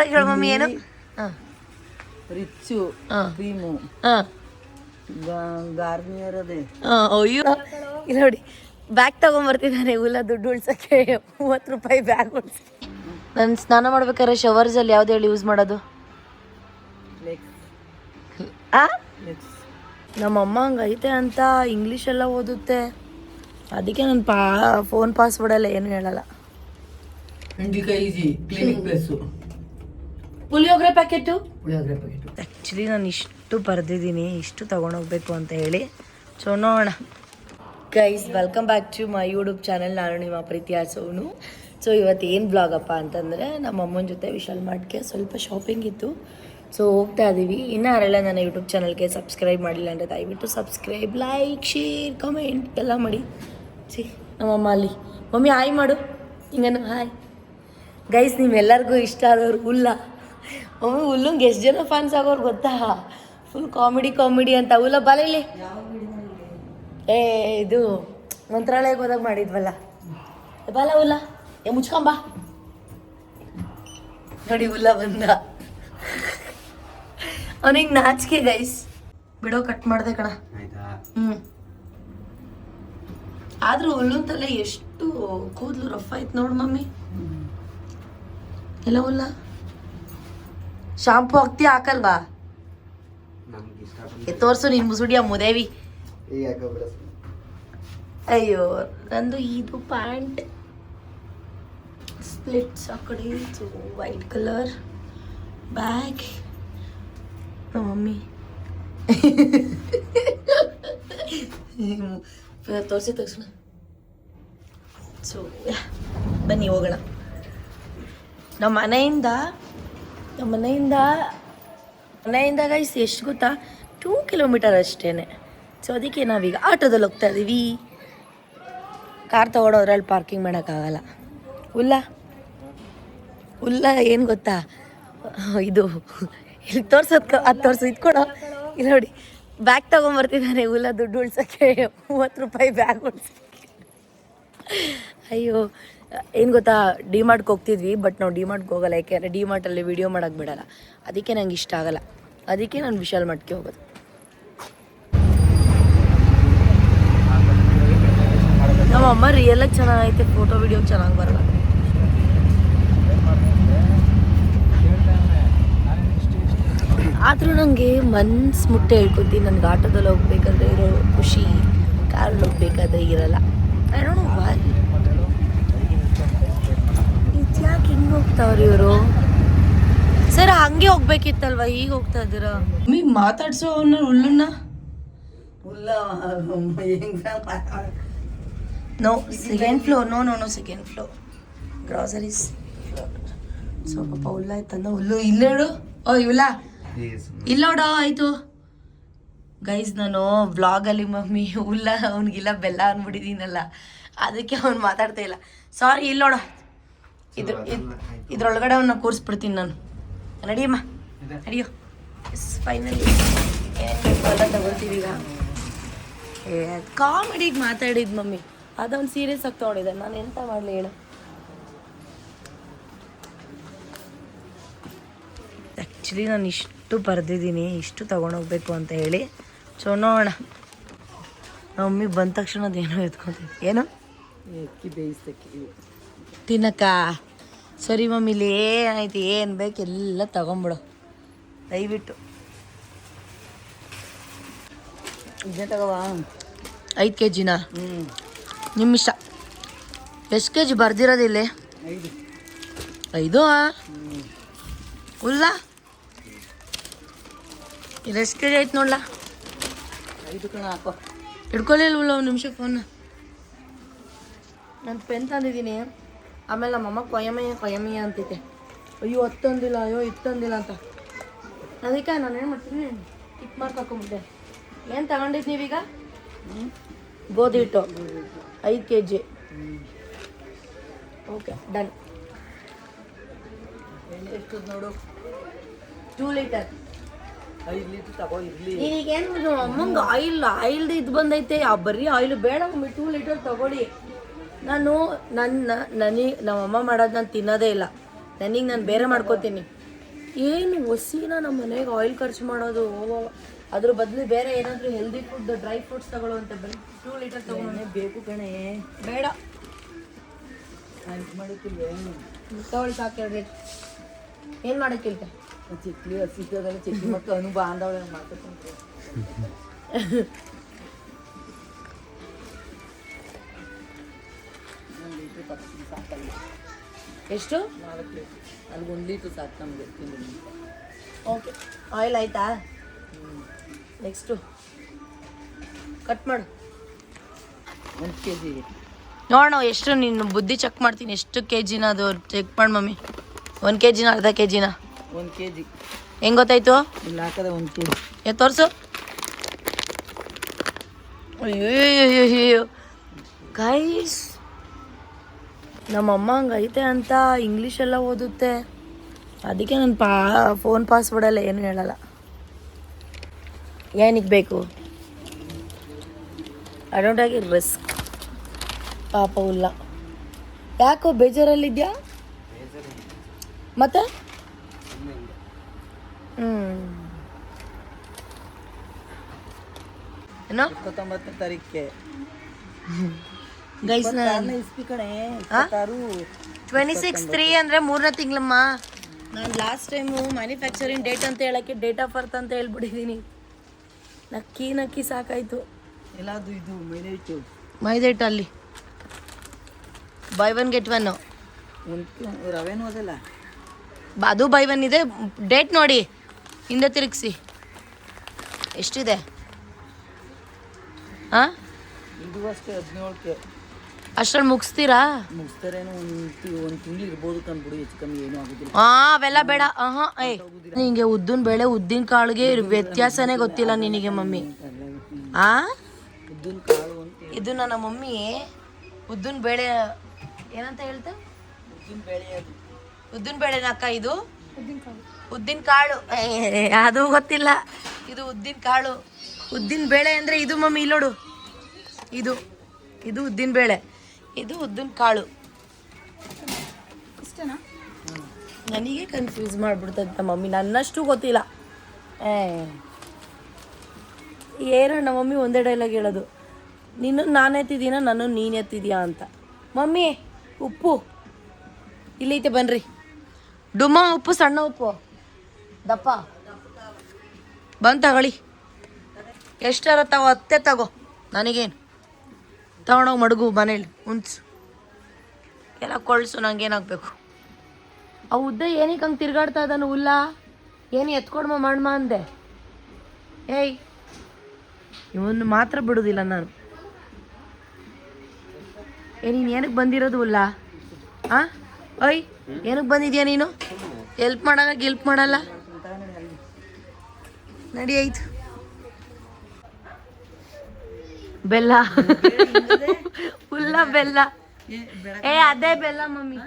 ಜೋರಾಗಿ ಹೇಳು ಮಮ್ಮಿ. ಏನು? ರಿಚ್ಚು ಕ್ರೀಮು ಗಾರ್ನಿಯರ್ ಅದೇ. ಅಯ್ಯೋ ಇಲ್ಲ ನೋಡಿ, ಬ್ಯಾಗ್ ತಗೊಂಬರ್ತಿದ್ದಾನೆ ಉಲ್ಲ ದುಡ್ಡು ಉಳ್ಸಕ್ಕೆ. 30 ರೂಪಾಯಿ ಬ್ಯಾಗ್ ಉಳ್ಸಿ. ನಾನು ಸ್ನಾನ ಮಾಡ್ಬೇಕಾದ್ರೆ ಶವರ್ಸಲ್ಲಿ ಯಾವ್ದು ಹೇಳಿ ಯೂಸ್ ಮಾಡೋದು? ನಮ್ಮಮ್ಮ ಹಂಗೈತೆ ಅಂತ ಇಂಗ್ಲೀಷೆಲ್ಲ ಓದುತ್ತೆ, ಅದಕ್ಕೆ ನನ್ನ ಫೋನ್ ಪಾಸ್ವರ್ಡ್ ಎಲ್ಲ ಏನು ಹೇಳಲ್ಲ. ಪುಳಿಯೋಗರೆ ಪ್ಯಾಕೆಟು. ಆ್ಯಕ್ಚುಲಿ ನಾನು ಇಷ್ಟು ಬರೆದಿದ್ದೀನಿ, ಇಷ್ಟು ತೊಗೊಂಡೋಗ್ಬೇಕು ಅಂತ ಹೇಳಿ. ಸೊ ನೋಡೋಣ guys, welcome back to my YouTube channel. ನಾನು ನಿಮ್ಮ ಪ್ರೀತಿಯ ಸೋನು. ಸೊ ಇವತ್ತು ಏನು ಬ್ಲಾಗಪ್ಪ ಅಂತಂದರೆ, ನಮ್ಮ ಅಮ್ಮನ ಜೊತೆ ವಿಶಾಲ್ ಮಾರ್ಟ್ಗೆ ಸ್ವಲ್ಪ ಶಾಪಿಂಗ್ ಇತ್ತು. ಸೊ ಹೋಗ್ತಾ ಇದ್ದೀವಿ. ಇನ್ನೂ ಯಾರೆಲ್ಲ ನನ್ನ ಯೂಟ್ಯೂಬ್ ಚಾನಲ್ಗೆ ಸಬ್ಸ್ಕ್ರೈಬ್ ಮಾಡಿಲ್ಲ ಅಂದರೆ ದಯವಿಟ್ಟು ಸಬ್ಸ್ಕ್ರೈಬ್, ಲೈಕ್, ಶೇರ್, ಕಮೆಂಟ್ ಎಲ್ಲ ಮಾಡಿ. ಸಿ ನಮ್ಮಮ್ಮ ಅಲ್ಲಿ. ಮಮ್ಮಿ ಹಾಯ್ ಮಾಡು. ಹಿಂಗನು ಹಾಯ್. ಗೈಸ್, ನೀವೆಲ್ಲರಿಗೂ ಇಷ್ಟ ಆದವ್ರು ಹುಲ್ಲ. ಮಮ್ಮಿ ಹುಲ್ಲಂಗೆ ಎಷ್ಟು ಜನ ಫ್ಯಾನ್ಸ್ ಆಗೋರು ಗೊತ್ತಾ? ಫುಲ್ ಕಾಮಿಡಿ ಅಂತ. ಹುಲ್ಲ ಬಾಲ ಇಲ್ಲಿ. ಇದು ಮಂತ್ರಾಲಯಕ್ಕೆ ಹೋದಾಗ ಮಾಡಿದ್ವಲ್ಲ, ಬಾಲ ಹುಲ್ಲ. ಮುಚ್ಕೊಂಬ ನೋಡಿ, ಹುಲ್ಲ ಬಂದ. ಅವನಿಗೆ ನಾಚಿಕೆ ಗೈಸ್. ಬಿಡೋ, ಕಟ್ ಮಾಡ್ದೆ ಕಣ. ಆದ್ರೂ ಹುಲ್ಲಂತಲ್ಲ ಎಷ್ಟು ಕೂದಲು ರಫ್ ಆಯ್ತು ನೋಡು ಮಮ್ಮಿ. ಎಲ್ಲ ಹುಲ್ಲ. ಶಾಂಪು ಹಾಕ್ತೀಯ ಹಾಕಲ್ವಾ? ತೋರ್ಸು ನೀನ್ ಮುಸುಡಿಯ ಮುದೇವಿ. ಅಯ್ಯೋ, ನಂದು ಇದು ಪ್ಯಾಂಟ್ ಸ್ಪ್ಲಿಟ್ಸ್ ಆ ಕಡೆ, ವೈಟ್ ಕಲರ್ ಬ್ಯಾಗ್. ಮಮ್ಮಿ ತೋರಿಸೋಣ. ಸೊ ಬನ್ನಿ ಹೋಗೋಣ. ನಮ್ಮ ಮನೆಯಿಂದ ಗೈಸ್ ಎಷ್ಟು ಗೊತ್ತಾ? 2 ಕಿಲೋಮೀಟರ್ ಅಷ್ಟೇ. ಸೊ ಅದಕ್ಕೆ ನಾವೀಗ ಆಟೋದಲ್ಲಿ ಹೋಗ್ತಾ ಇದ್ದೀವಿ. ಕಾರ್ ತೊಗೊಂಡೋದ್ರಲ್ಲಿ ಪಾರ್ಕಿಂಗ್ ಮಾಡೋಕ್ಕಾಗಲ್ಲ. ಹುಲ್ಲ ಏನು ಗೊತ್ತಾ? ಇದು ಇಲ್ಲಿ ತೋರ್ಸೋದು ಇದ್ಕೊಡೋ. ಇಲ್ಲ ನೋಡಿ, ಬ್ಯಾಗ್ ತೊಗೊಂಬರ್ತಿದ್ದಾನೆ ಹುಲ್ಲ ದುಡ್ಡು ಉಳ್ಸೋಕ್ಕೆ. 30 ರೂಪಾಯಿ ಬ್ಯಾಗ್ ಉಳ್ಸೋಕ್ಕೆ. ಅಯ್ಯೋ, ಏನು ಗೊತ್ತಾ, ಡಿಮಾರ್ಟ್ಗೆ ಹೋಗ್ತಿದ್ವಿ. ಬಟ್ ನಾವು ಡಿಮಾರ್ಟ್ಗೆ ಹೋಗಲ್ಲ, ಯಾಕೆಂದರೆ ಡಿಮಾರ್ಟಲ್ಲಿ ವಿಡಿಯೋ ಮಾಡೋಕ್ಕೆ ಬಿಡಲ್ಲ. ಅದಕ್ಕೆ ನಂಗೆ ಇಷ್ಟ ಆಗಲ್ಲ. ಅದಕ್ಕೆ ನಾನು ವಿಶಾಲ್ ಮಾರ್ಟ್ಗೆ ಹೋಗೋದು. ನಮ್ಮಮ್ಮ ರಿಯಲಾಗಿ ಚೆನ್ನಾಗೈತೆ, ಫೋಟೋ ವಿಡಿಯೋ ಚೆನ್ನಾಗಿ ಬರಲ್ಲ. ಆದರೂ ನನಗೆ ಮನ್ಸು ಮುಟ್ಟೆ ಹೇಳ್ಕೊತೀನಿ. ನನಗೆ ಆಟೋದಲ್ಲಿ ಹೋಗ್ಬೇಕಾದ್ರೆ ಇರೋ ಖುಷಿ ಕಾರಲ್ಲಿ ಹೋಗ್ಬೇಕಾದ್ರೆ ಇರಲ್ಲ. I don't know why. ಯಾಕೆ ಹಿಂಗೆ ಹೋಗ್ತಾವ್ರಿ ಇವರು? ಸರ್ ಹಂಗೆ ಹೋಗ್ಬೇಕಿತ್ತಲ್ವ, ಈಗ ಹೋಗ್ತಾ ಇದ್ದೀರಾ? ಮಮ್ಮಿ ಮಾತಾಡ್ಸೋ ಅವನ್ನ ಹುಲ್ಲನ್ನ. No second floor. No second floor groceries floor. So ಪಾಪ ಹುಲ್ಲ ಆಯ್ತಂದ. ಹುಲ್ಲು ಇಲ್ಲೇಳು. ಓ ಇವಲ್ಲ ಇಲ್ಲ ನೋಡ. ಆಯಿತು ಗೈಸ್, ನಾನು ವ್ಲಾಗಲ್ಲಿ ಮಮ್ಮಿ ಹುಲ್ಲ ಅವ್ನಿಗಿಲ್ಲ ಬೆಲ್ಲ ಅಂದ್ಬಿಟ್ಟಿದ್ದೀನಲ್ಲ, ಅದಕ್ಕೆ ಅವ್ನು ಮಾತಾಡ್ತಾ ಇಲ್ಲ. ಸಾರಿ. ಇಲ್ಲ ನೋಡ, ಇದ್ರೊಳಗಡೆ ಅವನ್ನ ಕೂರಿಸ್ಬಿಡ್ತೀನಿ ನಾನು. ನಡಿಯಮ್ಮ, ನಡಿಯೋ. ಫೈನಲಿ ಎಲ್ಲ ತಗೊಳ್ತೀವಿ ಈಗ. ಕಾಮಿಡಿಗೆ ಮಾತಾಡಿದ್ ಮಮ್ಮಿ, ಅದೊಂದು ಸೀರಿಯಸ್ ಆಗಿ ತೊಗೊಂಡಿದ್ದೆ. ನಾನು ಎಂತ ಮಾಡಲಿ ಹೇಳು? ಆ್ಯಕ್ಚುಲಿ ನಾನು ಇಷ್ಟು ಬರೆದಿದ್ದೀನಿ, ಇಷ್ಟು ತೊಗೊಂಡೋಗ್ಬೇಕು ಅಂತ ಹೇಳಿ. ಸೊ ನೋಡೋಣ. ಮಮ್ಮಿ ಬಂದ ತಕ್ಷಣ ಅದೇನೋ ಎತ್ಕೊತೀನಿ. ಏನು ತಿನ್ನಕ್ಕ? ಸರಿ ಮಮ್ಮಿ, ಇಲ್ಲಿ ಏನಾಯ್ತು, ಏನು ಬೇಕು ಎಲ್ಲ ತಗೊಂಬಿಡು ದಯವಿಟ್ಟು. ಇದನ್ನೇ ತಗೋವಾ? 5 kg. ನಿಮ್ಮ ಇಷ್ಟ. ಎಷ್ಟು kg ಬರ್ದಿರೋದಿಲ್ಲಿ? 5. ಹುಲ್ಲ ಇಲ್ಲಿ ಎಷ್ಟು kg ಆಯ್ತು ನೋಡ್ಲಾ? 5 ಕಣ ಹಾಕೋ. ಹಿಡ್ಕೊಳ್ಳಿಲ್ಲ ಒಂದು ನಿಮಿಷ ಫೋನ್. ನಾನು ಪೆನ್ ತಂದಿದ್ದೀನಿ. ಆಮೇಲೆ ನಮ್ಮಮ್ಮ ಕೊಯಮಯ್ಯ ಅಂತೈತೆ. ಅಯ್ಯೋ ಹತ್ತೊಂದಿಲ್ಲ, ಅಯ್ಯೋ ಇತ್ತೊಂದಿಲ್ಲ ಅಂತ. ಅದಕ್ಕೆ ನಾನು ಏನು ಮಾಡ್ತೀನಿ, ಟಿಕ್ ಮಾರ್ಕ್ ಹಾಕೊಂಬಿಟ್ಟೆ. ಏನು ತಗೊಂಡಿದ್ದು ನೀವೀಗ? ಗೋಧಿ ಹಿಟ್ಟು 5 kg. Okay done. ಎಷ್ಟು ನೋಡು? 2 ಲೀಟರ್. 5 ಲೀಟರ್ ತಗೋ ಇರಲಿ. ಈಗೇನು ಅಮ್ಮಂಗೆ ಆಯಿಲ್ದು ಇದು ಬಂದೈತೆ. ಬರೀ ಆಯಿಲ್ ಬೇಡ ಮಮ್ಮಿ, 2 ಲೀಟರ್ ತಗೊಳ್ಳಿ. ನಾನು ನಮ್ಮಮ್ಮ ಮಾಡೋದು ನಾನು ತಿನ್ನೋದೇ ಇಲ್ಲ. ನಾನು ಬೇರೆ ಮಾಡ್ಕೋತೀನಿ. ಏನು ಒಸಿನ ನಮ್ಮ ಮನೆಗೆ ಆಯಿಲ್ ಖರ್ಚು ಮಾಡೋದು. ಅದ್ರ ಬದಲು ಬೇರೆ ಏನಾದರೂ ಹೆಲ್ದಿ ಫುಡ್ ಡ್ರೈ ಫ್ರೂಟ್ಸ್ ತಗೊಳ್ಳುವಂತೆ ಬರೀ 2 ಲೀಟರ್ ತಗೊಳ್ಳೋಣ. ಬೇಕು ಕಣೆ. ಬೇಡ ಮಾಡೋಕ್ಕಿಲ್ವೇ? ತಗೊಳ್ಳಿ ಸಾಕು 2 ಲೀಟರ್. ಏನು ಮಾಡೋಕ್ಕಿಲ್ತೆ ಚಿಕ್ಲಿ ಹಸಿದ್ದಲ್ಲ ಚಿಕ್ಲಿ ಮಕ್ಕಳು ಅನು ಬಾಂಧವಳೆ ಮಾಡ್ಕೊತಾರೆ. ಸಾಕಲ್ಲ. ಎಷ್ಟು? 4 ಲೀಟ್ರ್. ಅಲ್ಲಿ 1 ಲೀಟ್ರ್ ಸಾಕು ನಮಗೆ. ಓಕೆ ಆಯಿಲ್ ಆಯಿತಾ? ನೆಕ್ಸ್ಟು ಕಟ್ ಮಾಡು. 1 kg ನೋಡೋಣ ಎಷ್ಟು. ನೀನು ಬುದ್ಧಿ ಚೆಕ್ ಮಾಡ್ತೀನಿ. ಎಷ್ಟು ಕೆ ಜಿನ ಅದು ಚೆಕ್ ಮಾಡಿ ಮಮ್ಮಿ. 1 kg ಅರ್ಧ ಕೆ ಜಿನ? 1 kg. ಹೆಂಗೆ ಗೊತ್ತಾಯ್ತು? ಇಲ್ಲಿ ಹಾಕದೆ 1 kg. ತೋರಿಸು. ಅಯ್ಯೋ ಗೈಸ್, ನಮ್ಮಮ್ಮ ಹಂಗೈತೆ ಅಂತ ಇಂಗ್ಲೀಷೆಲ್ಲ ಓದುತ್ತೆ. ಅದಕ್ಕೆ ನನ್ನ ಫೋನ್ ಪಾಸ್ವರ್ಡಲ್ಲ ಏನು ಹೇಳಲ್ಲ. ಏನಕ್ಕೆ ಬೇಕು? I don't have risk. ಪಾಪ ಇಲ್ಲ. ಯಾಕೋ ಬೇಜಾರಲ್ಲಿದ್ಯಾ? ಮತ್ತೆ ಏನೋ 29ನೇ ತಾರೀಕಿಗೆ ಗೈಸ್, ಇಸ್ಪಿ ಕಣೆ. 26/3 ಅಂದರೆ 3ನೇ ತಿಂಗಳಮ್ಮ. ನಾನು ಲಾಸ್ಟ್ ಟೈಮು ಮ್ಯಾನುಫ್ಯಾಕ್ಚರಿಂಗ್ ಡೇಟ್ ಅಂತ ಹೇಳೋಕ್ಕೆ ಡೇಟ್ ಆಫ್ ಬರ್ತ್ ಅಂತ ಹೇಳ್ಬಿಟ್ಟಿದ್ದೀನಿ. ನಕ್ಕಿ ಸಾಕಾಯಿತು. ಎಲ್ಲದು ಇದು ಮೈದಾ ಹಿಟ್ಟು ಅಲ್ಲಿ buy 1 get 1. ರವೆನೂ ಅದಲ್ಲ, ಅದು buy 1 ಇದೆ. ಡೇಟ್ ನೋಡಿ, ಹಿಂದೆ ತಿರುಗಿಸಿ. ಎಷ್ಟಿದೆ? ಹಾಂ, ಇದು ಅಷ್ಟೇ 17ಕ್ಕೆ. ಅಷ್ಟ್ರಲ್ಲಿ ಮುಗಿಸ್ತೀರಾ? ಮುಗಿಸ್ತಾರೇನೋ ಒಂದು ತಿಂಗಳು ಇರ್ಬೋದು ಕಂದ್ಬಿಡು. ಹೆಚ್ಚು ಕಮ್ಮಿ ಏನೂ ಆಗೋದಿಲ್ಲ. ಅವೆಲ್ಲ ಬೇಡ. ನಿನಗೆ ಉದ್ದಿನ ಬೇಳೆ ಉದ್ದಿನ ಕಾಳಿಗೆ ವ್ಯತ್ಯಾಸನೇ ಗೊತ್ತಿಲ್ಲ ನಿನಗೆ ಮಮ್ಮಿ. ಉದ್ದಿನ ಕಾಳು ಅಂತ ಇದು ನನ್ನ ಮಮ್ಮಿ ಉದ್ದಿನ ಬೇಳೆ ಏನಂತ ಹೇಳ್ತಾ? ಉದ್ದಿನ ಬೇಳೆ. ಅದು ಉದ್ದಿನ ಬೇಳೆನಕ್ಕ ಇದು? ಉದ್ದಿನ ಕಾಳು ಅದು ಗೊತ್ತಿಲ್ಲ. ಇದು ಉದ್ದಿನ ಕಾಳು. ಉದ್ದಿನ ಬೇಳೆ ಅಂದರೆ ಇದು ಮಮ್ಮಿ. ಇಲ್ಲಿ ನೋಡು, ಇದು ಉದ್ದಿನ ಬೇಳೆ, ಇದು ಉದ್ದಿನ ಕಾಳು. ಇಷ್ಟನಾ? ನನಗೆ ಕನ್ಫ್ಯೂಸ್ ಮಾಡಿಬಿಡ್ತಂತ ಮಮ್ಮಿ. ನನ್ನಷ್ಟು ಗೊತ್ತಿಲ್ಲ. ಏನೋ ನಮ್ಮ ಮಮ್ಮಿ ಒಂದೇ ಡೈಲಾಗ್ ಹೇಳೋದು, ನೀನು ನಾನು ಎತ್ತಿದ್ದೀನ, ನಾನು ನೀನು ಎತ್ತಿದ್ಯಾ ಅಂತ. ಮಮ್ಮಿ ಉಪ್ಪು ಇಲ್ಲೈತೆ ಬನ್ನಿರಿ. ಡುಮ್ಮ ಉಪ್ಪು, ಸಣ್ಣ ಉಪ್ಪು, ದಪ್ಪ ಬಂದು ತಗೊಳ್ಳಿ. ಎಷ್ಟಾರ ತಗೋ, ಅತ್ತೆ ತಗೋ, ನನಗೇನು. ತಗೊಂಡೋಗಿ ಮಡಗು ಮನೇಲಿ ಉಣ್ಸು. ಎಲ್ಲ ಕೊಳ್ಸು, ನಂಗೇನಾಗಬೇಕು? ಆ ಉದ್ದ ಏನಕ್ಕೆ ಹಂಗೆ ತಿರ್ಗಾಡ್ತಾ ಇದ್ದಾನು ಹುಲ್ಲ? ಏನು ಎತ್ಕೊಡ್ಮ ಮಣ್ಮ ಅಂದೆ. ಏಯ್, ಇವನು ಮಾತ್ರ ಬಿಡೋದಿಲ್ಲ ನಾನು. ನೀನು ಏನಕ್ಕೆ ಬಂದಿರೋದು ಹುಲ್ಲ? ಓಯ್, ಏನಕ್ಕೆ ಬಂದಿದ್ಯಾ ನೀನು? ಹೆಲ್ಪ್ ಮಾಡಲ್ಲ, ಗಿಲ್ಪ್ ಮಾಡಲ್ಲ. ನಡಿ ಆಯ್ತು. ಬೆಲ್ಲ ಹುಲ್ಲ, ಬೆಲ್ಲ. ಅದೇ ಬೆಲ್ಲ ಮಮ್ಮಿ.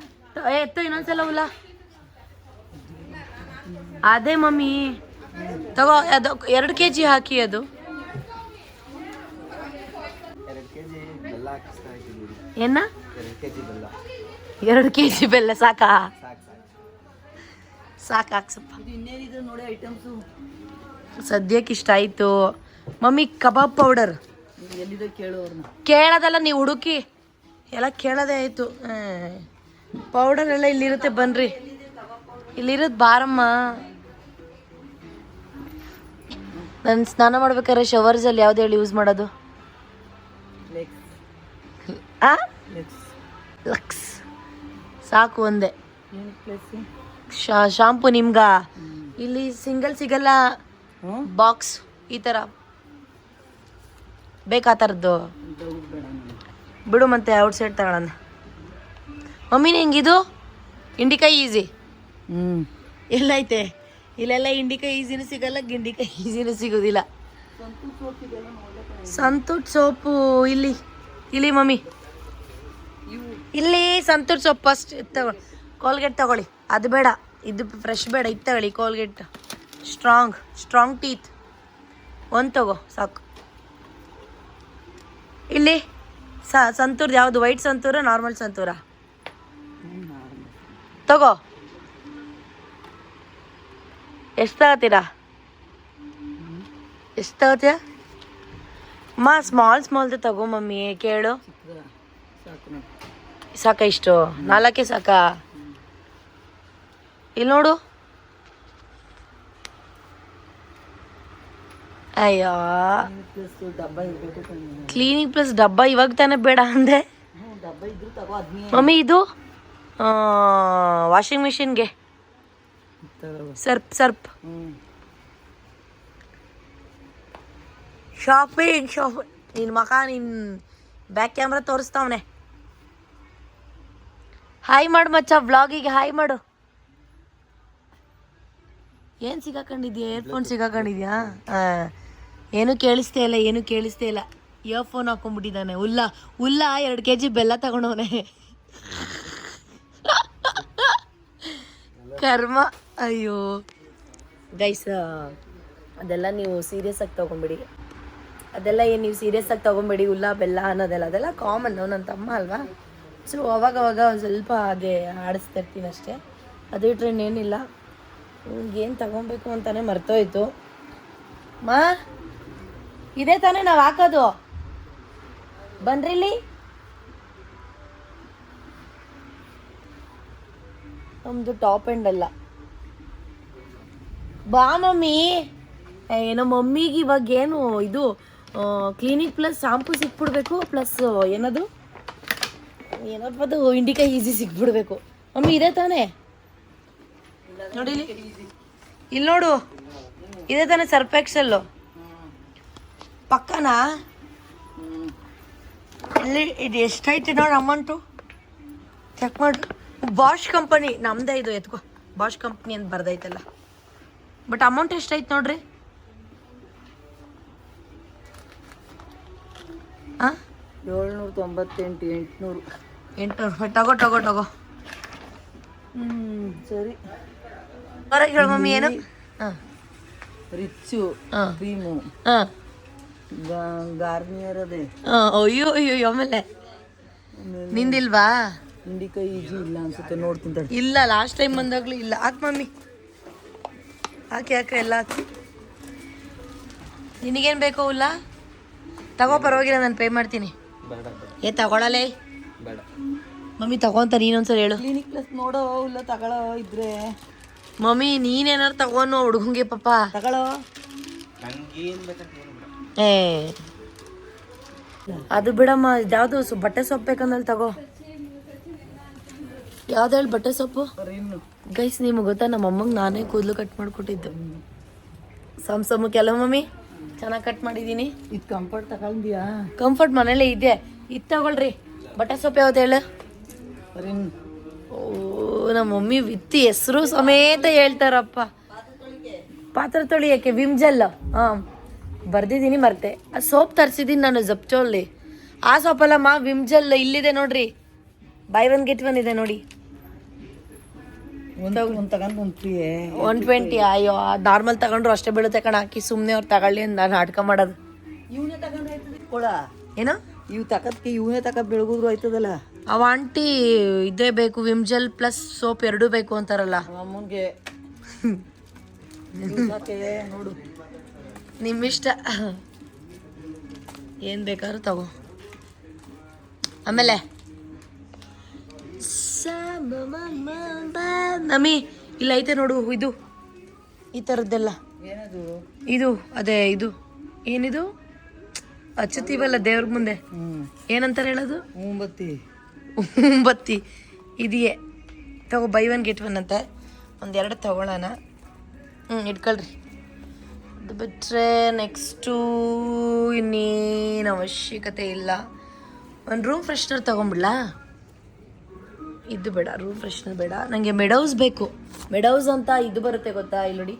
ಎತ್ತು ಇನ್ನೊಂದ್ಸಲ ಹುಲ್ಲ. ಅದೇ ಮಮ್ಮಿ ತಗೋ. ಅದು 2 kg ಹಾಕಿ. ಅದು 2 kg ಬೆಲ್ಲ ಏನ? 2 kg ಬೆಲ್ಲ. 2 kg ಬೆಲ್ಲ ಸಾಕಾ? ಸಾಕಾಕ್ಸಪ್ಪ. ಇದು ಇನ್ನೇನಿದೆ ನೋಡಿ ಐಟಮ್ಸು. ಸದ್ಯಕ್ಕೆ ಇಷ್ಟ ಆಯಿತು ಮಮ್ಮಿ. ಕಬಾಬ್ ಪೌಡರ್ ಎಲ್ಲಿದೆ ಕೇಳು ಅವ್ರನ್ನ. ಕೇಳೋದಲ್ಲ, ನೀವು ಹುಡುಕಿ. ಎಲ್ಲ ಕೇಳೋದೇ ಆಯಿತು. ಪೌಡರ್ ಎಲ್ಲ ಇಲ್ಲಿರುತ್ತೆ, ಬನ್ನಿರಿ. ಇಲ್ಲಿರೋದು ಬಾರಮ್ಮ. ನಾನು ಸ್ನಾನ ಮಾಡ್ಬೇಕಾದ್ರೆ ಶವರ್ಸಲ್ಲಿ ಯಾವ್ದು ಹೇಳಿ ಯೂಸ್ ಮಾಡೋದು? ಲಕ್ಸ್ ಸಾಕು ಒಂದೇ. ಶಾಂಪು ನಿಮ್ಗ ಇಲ್ಲಿ ಸಿಂಗಲ್ ಸಿಗಲ್ಲ, ಬಾಕ್ಸ್ ಈ ಥರ ಬೇಕಾ ಥರದ್ದು? ಬಿಡು ಮತ್ತೆ ಔಟ್ಸೈಡ್ ತಗೊಳ್ಳೋಣ. ಮಮ್ಮಿ ನಿಂಗಿದು ಇಂಡಿಕಾಯಿ ಈಸಿ ಎಲ್ಲೈತೆ? ಇಲ್ಲೆಲ್ಲ ಇಂಡಿಕಾಯಿ ಈಸಿನೂ ಸಿಗಲ್ಲ, ಗಿಂಡಿಕಾಯಿ ಈಸಿನೂ ಸಿಗೋದಿಲ್ಲ. ಸಂತೂರ್ ಸೋಪು ಇಲ್ಲಿ ಮಮ್ಮಿ, ಇಲ್ಲಿ ಸಂತೂರ್ ಸೋಪ್ ಫಸ್ಟ್ ತಗೋ. ಕೋಲ್ಗೇಟ್ ತಗೊಳ್ಳಿ, ಅದು ಬೇಡ, ಇದು ಫ್ರೆಶ್ ಬೇಡ, ಇದು ತಗೊಳ್ಳಿ. ಕೋಲ್ಗೇಟ್ ಸ್ಟ್ರಾಂಗ್ ಟೀತ್ ಒಂದು ತಗೋ ಸಾಕು. ಇಲ್ಲಿ ಸಂತೂರ್ದು ಯಾವುದು? White Santoor, normal Santoor? ತಗೋ. ಎಷ್ಟು ತಗೋತೀರಾ? ಎಷ್ಟು ತಗೋತೀಯ? ಸ್ಮಾಲ್ದು ತಗೋ ಮಮ್ಮಿ, ಕೇಳು. ಸಾಕು ನೋಡಿ. ಸಾಕ? ಇಷ್ಟು 4 ಸಾಕಾ? ಇಲ್ಲಿ ನೋಡು. ಅಯ್ಯೋ, ಡಬ್ಬ ಇರಬೇಕು. ಕ್ಲೀನಿಕ್ ಪ್ಲಸ್ ಡಬ್ಬ ಇವಾಗ ತಾನೇ ಬೇಡ ಅಂದೆ. ಡಬ್ಬ ಇದ್ರು ತಗೋ. ಮಮ್ಮಿ ಇದು ವಾಷಿಂಗ್ ಮಿಷಿನ್ಗೆ ಸರ್ಪ್ ಶಾಪಿಂಗ್. ನಿನ್ನ ಮಕ ನಿನ್ನ ಬ್ಯಾಕ್ ಕ್ಯಾಮ್ರಾ ತೋರಿಸ್ತಾವನೆ. ಹಾಯ್ ಮಾಡು ಮಚ್ಚ, ವ್ಲಾಗಿಗೆ ಹಾಯ್ ಮಾಡು. ಏನು ಸಿಗಾಕೊಂಡಿದ್ಯಾ? ಏರ್ಫೋನ್ ಸಿಗಾಕೊಂಡಿದ್ಯಾ? ಏನು ಕೇಳಿಸ್ತೇ ಇಲ್ಲ. ಇಯರ್ಫೋನ್ ಹಾಕೊಂಡ್ಬಿಟ್ಟಿದ್ದಾನೆ. ಹುಲ್ಲ 2 kg ಬೆಲ್ಲ ತಗೊಂಡವನೆ. ಕರ್ಮ. ಅಯ್ಯೋ ಗೈಸ್, ಅದೆಲ್ಲ ನೀವು ಸೀರಿಯಸ್ ಆಗಿ ತೊಗೊಂಬಿಡಿ. ಹುಲ್ಲ ಬೆಲ್ಲ ಅನ್ನೋದೆಲ್ಲ ಅದೆಲ್ಲ ಕಾಮನ್. ನನ್ನ ತಮ್ಮ ಅಲ್ವಾ, ಸೊ ಅವಾಗ ಒಂದು ಸ್ವಲ್ಪ ಹಾಗೆ ಆಡಿಸ್ತಾ ಇರ್ತೀನಿ ಅಷ್ಟೇ. ಅದು ಬಿಟ್ರೆ ಇನ್ನೇನಿಲ್ಲ. ಏನು ತಗೊಬೇಕು ಅಂತಾನೆ ಮರ್ತೋಯ್ತು. ಇದೇ ತಾನೇ ನಾವು ಹಾಕೋದು. ಬನ್ರಿಲ್ಲಿ. ನಮ್ಮದು ಟಾಪ್ ಎಂಡ್ ಅಲ್ಲ. ಬಾ ಮಮ್ಮಿ. ಏನೋ ಮಮ್ಮಿಗೆ ಇವಾಗ ಏನು ಇದು ಕ್ಲಿನಿಕ್ ಪ್ಲಸ್ ಶಾಂಪು ಸಿಕ್ಬಿಡ್ಬೇಕು, ಪ್ಲಸ್ ಏನದು ಇಂಡಿಕಾ ಈಸಿ ಸಿಕ್ಬಿಡ್ಬೇಕು. ಮಮ್ಮಿ ಇದೇ ತಾನೇ? ನೋಡಿ ಇಲ್ಲಿ ನೋಡು, ಇದೇ ತಾನೇ ಸರ್ಫ್ ಎಕ್ಸೆಲ್ ಪಕ್ಕನಾ? ಇಲ್ಲಿ ಇದು ಎಷ್ಟೈತೆ ನೋಡಿ ಅಮೌಂಟು, ಚೆಕ್ ಮಾಡು. ಬಾಷ್ ಕಂಪನಿ ನಮ್ದೇ ಇದು, ಎತ್ಕೋ. ಬಾಷ್ ಕಂಪ್ನಿ ಅಂತ ಬರ್ದೈತಲ್ಲ, ಬಟ್ ಅಮೌಂಟ್ ಎಷ್ಟೈತೆ ನೋಡ್ರಿ. 798 800 ತಗೋ. ಸರಿ. ಹೊರಗೆ ಹೇಳು ಮಮ್ಮಿ. ಏನು? ರಿಚ್ಚು ಕ್ರೀಮು, ಗಾರ್ನಿಯರ್ ಅದೇ. ಅಯ್ಯೋ ಆಮೇಲೆ ನಿಂದಿಲ್ವಾ? ಇಂಡಿಕಾ ಈಜಿ ಇಲ್ಲ ಅನ್ಸುತ್ತೆ, ನೋಡ್ತೀನಿ. ಇಲ್ಲ, ಲಾಸ್ಟ್ ಟೈಮ್ ಬಂದಾಗ್ಲೂ ಇಲ್ಲ. ಹಾಕ್ ಮಮ್ಮಿ, ಹಾಕಿ ಎಲ್ಲ ಹಾಕಿ. ನಿನಗೇನು ಬೇಕೋ ಹುಲ್ಲ ತಗೋ, ಪರವಾಗಿಲ್ಲ, ನಾನು ಪೇ ಮಾಡ್ತೀನಿ. ತಗೊಳಲೇ ಮಮ್ಮಿ, ತಗೊಂತ ನೀನೊಂದ್ಸಲ ಹೇಳು. ಕ್ಲಿನಿಕ್ ಪ್ಲಸ್ ನೋಡೋ ಹುಲ್ಲ ತಗೊಳ್ಳೋ ಇದ್ರೆ. ಮಮ್ಮಿ ನೀನೇನಾರು ತಗೋನು ಹುಡುಗಂಗೆ ಪಾಪ ತಗೊಳ್ಳೋ. ಅದು ಬಿಡಮ್ಮ. ಯಾವುದು ಬಟ್ಟೆ ಸೊಪ್ಪು ಬೇಕಂದಲ್ಲಿ ತಗೋ. ಯಾವ್ದು ಹೇಳಿ ಬಟ್ಟೆ ಸೊಪ್ಪು? ಗೈಸ್, ನಿಮಗೆ ಗೊತ್ತಾ, ನಮ್ಮ ಅಮ್ಮಂಗೆ ನಾನೇ ಕೂದಲು ಕಟ್ ಮಾಡಿಕೊಟ್ಟಿದ್ದು. ಕೆಲವು ಮಮ್ಮಿ ಚೆನ್ನಾಗಿ ಕಟ್ ಮಾಡಿದ್ದೀನಿ. ಇದು ಕಂಫರ್ಟ್ ತಗೊಂಡ್ಯಾ? ಕಂಫರ್ಟ್ ಮನೇಲಿ ಇದೆ. ಇದು ತಗೊಳ್ರಿ. ಬಟ್ಟೆ ಸೊಪ್ಪು ಯಾವ್ದು ಹೇಳು? ಓ, ನಮ್ಮ ಮಮ್ಮಿ ವಿತ್ತಿ ಹೆಸರು ಸಮೇತ ಹೇಳ್ತಾರಪ್ಪ. ಪಾತ್ರೆ ತೊಳಿಯಕ್ಕೆ ವಿಮ್ಜೆಲ್. ಬರ್ದಿದ್ದೀನಿ, ಮರ್ತೆ. ಆ ಸೋಪ್ ತರಿಸಿದ್ದೀನಿ ನಾನು ಜಪ್ಚೋಲ್ಲಿ. ಆ ಸೋಪಲ್ಲಮ್ಮ, ವಿಮ್ಜೆಲ್ ಇಲ್ಲಿದೆ ನೋಡ್ರಿ. ಬೈ 1 get 1 ಇದೆ ನೋಡಿ. 120. ಅಯ್ಯೋ, ನಾರ್ಮಲ್ ತಗೊಂಡ್ರು ಅಷ್ಟೇ ಬೀಳುತ್ತೆ ಕಣ. ಹಾಕಿ ಸುಮ್ಮನೆ ಅವ್ರು ತಗೊಳ್ಳಿ ಅಂತ ನಾನು ನಾಟಕ ಮಾಡೋದು. ಇವನೇ ತಗೊಂಡ್ರ ಏನೋ ಇವು ತಕತ್ಕೆ ಇವನೇ ಬೆಳಗುದ್ರು ಆಯ್ತದಲ್ಲ. ಅವ ಆಂಟಿ ಇದೇ ಬೇಕು, ವಿಮ್ಜೆಲ್ ಪ್ಲಸ್ ಸೋಪ್ 2 ಬೇಕು ಅಂತಾರಲ್ಲ. ಅಮ್ಮನ್ಗೆ ನೋಡು, ನಿಮ್ಮಿಷ್ಟ, ಏನು ಬೇಕಾದ್ರೂ ತಗೋ. ಆಮೇಲೆ ನಮ್ಮಿ ಇಲ್ಲ ಐತೆ ನೋಡು, ಇದು ಈ ಥರದ್ದೆಲ್ಲ. ಇದು ಅದೇ ಇದು ಏನಿದು ಹಚ್ಚುತ್ತೀವಲ್ಲ ದೇವ್ರ ಮುಂದೆ, ಏನಂತಾರೆ ಹೇಳೋದು? ಮುಂಬತ್ತಿ. ಇದೆಯೇ ತಗೋ. ಬೈ 1 get 1 ಅಂತ. 2 ತಗೊಳ್ಳೋಣ. ಇಟ್ಕೊಳ್ರಿ. ಅದು ಬಿಟ್ಟರೆ ನೆಕ್ಸ್ಟು ಇನ್ನೇನು ಅವಶ್ಯಕತೆ ಇಲ್ಲ. ಒಂದು ರೂಮ್ ಫ್ರೆಶ್ನರ್ ತೊಗೊಂಬಿಡ್ಲಾ? ಇದು ಬೇಡ, ರೂಮ್ ಫ್ರೆಶ್ನರ್ ಬೇಡ. ನನಗೆ ಮೆಡೌಸ್ ಬೇಕು. ಮೆಡೌಸ್ ಅಂತ ಇದು ಬರುತ್ತೆ ಗೊತ್ತಾ? ಇಲ್ಲಿ ನೋಡಿ,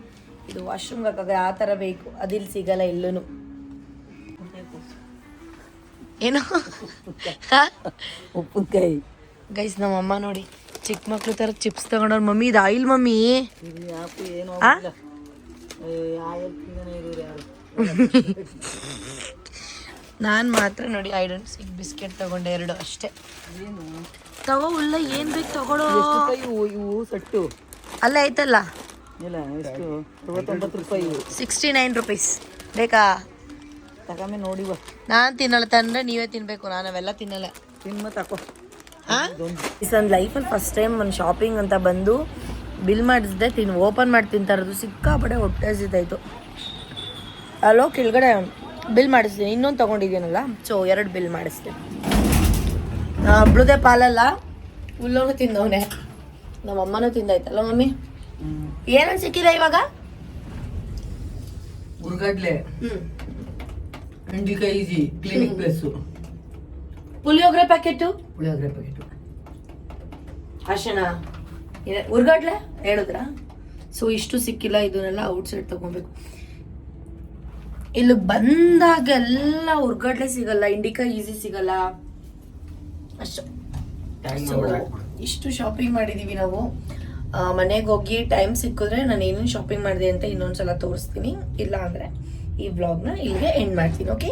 ಇದು ವಾಶ್ರೂಮ್ಗೆ ಹಾಕಾಗ ಆ ಥರ ಬೇಕು. ಅದಿಲ್ಲಿ ಸಿಗಲ್ಲ ಎಲ್ಲೂ. ಏನು? ಉಪ್ಪಿನಕಾಯಿ. ಗೈಸ್, ನಮ್ಮಮ್ಮ ನೋಡಿ ಚಿಕ್ಕ ಮಕ್ಳು ಥರ ಚಿಪ್ಸ್ ತಗೊಂಡವ್ರು. ಮಮ್ಮಿ ಇದು ಆಯಿಲ್ ಮಮ್ಮಿ. ನಾನು ಮಾತ್ರ ನೋಡಿ ಐಡನ್ ಸಿಕ್ ಬಿಸ್ಕೆಟ್ ತಗೊಂಡೆ 2 ಅಷ್ಟೇ. ತಗೋ, ಇಲ್ಲ ಏನು ಬೇಕು ತಗೊಳ್ಳೋ. ಇವು ಸಟ್ಟು ಅಲ್ಲೇ ಐತಲ್ಲ. ಇಲ್ಲ ಎಷ್ಟು 69 ರೂಪಾಯಿ 69 ರುಪೀಸ್ ಬೇಕಾ? ತಗೊಂಬೆ ನೋಡಿವ. ನಾನು ತಿನ್ನಲ್ಲ, ತಂದ್ರೆ ನೀವೇ ತಿನ್ಬೇಕು, ನಾನು ಅವೆಲ್ಲ ತಿನ್ನಲ್ಲ. ತಿನ್ನ ತಕೋ. ನನ್ನ ಲೈಫಲ್ಲಿ ಫಸ್ಟ್ ಟೈಮ್ ಒಂದು ಶಾಪಿಂಗ್ ಅಂತ ಬಂದು ಬಿಲ್ ಮಾಡಿಸಿದೆ, ಓಪನ್ ಮಾಡಿ ತಿಂತಾ ಇರೋದು. ಸಿಕ್ಕಾಪಟ್ಟೆ ಹೊಟ್ಟೆ ಹಸಿತಾಯಿತು. ಅಲ್ಲೋ ಕೆಳಗಡೆ ಬಿಲ್ ಮಾಡಿಸ್ತೀನಿ, ಇನ್ನೊಂದು ತೊಗೊಂಡಿದ್ದೀನಲ್ಲ, ಸೊ 2 ಬಿಲ್ ಮಾಡಿಸ್ತೀನಿ. ಒಬ್ಳದೇ ಪಾಲಲ್ಲ, ಹುಲ್ಲೋನು ತಿಂದವನೆ, ನಮ್ಮ ಅಮ್ಮನೂ ತಿಂದಾಯ್ತಲ್ಲ ಮಮ್ಮಿ. ಏನೇನು ಸಿಕ್ಕಿದೆ ಇವಾಗ? ಉರ್ಗಡ್ಲೆ, ಅಂಜಿಕಾಯಿ ಈಜಿ, Clinic Plus, puliyogare packet, puliyogare packet, ಅರ್ಶನ, ಉರ್ಗಡ್ಲೆ ಹೇಳಿದ್ರ. ಸೊ ಇಷ್ಟು ಸಿಕ್ಕಿಲ್ಲ, ಇದನ್ನೆಲ್ಲ ಔಟ್ಸೈಡ್ ತಗೊಬೇಕು. ಇಲ್ಲಿ ಬಂದಾಗೆಲ್ಲ ಉರ್ಗಡ್ಲೆ ಸಿಗಲ್ಲ, ಇಂಡಿಕಾ ಈಸಿ ಸಿಗಲ್ಲ, ಅಷ್ಟು. So, ಇಷ್ಟು ಶಾಪಿಂಗ್ ಮಾಡಿದೀವಿ ನಾವು. ಮನೆಗೆ ಹೋಗಿ ಟೈಮ್ ಸಿಕ್ಕಿದ್ರೆ ನಾನು ಏನೇನು ಶಾಪಿಂಗ್ ಮಾಡಿದೆ ಅಂತ ಇನ್ನೊಂದ್ಸಲ ತೋರಿಸ್ತೀನಿ. ಇಲ್ಲ ಅಂದ್ರೆ ಈ ವ್ಲಾಗ್ನ ಇಲ್ಲಿಗೆ ಎಂಡ್ ಮಾಡ್ತೀನಿ. ಓಕೆ.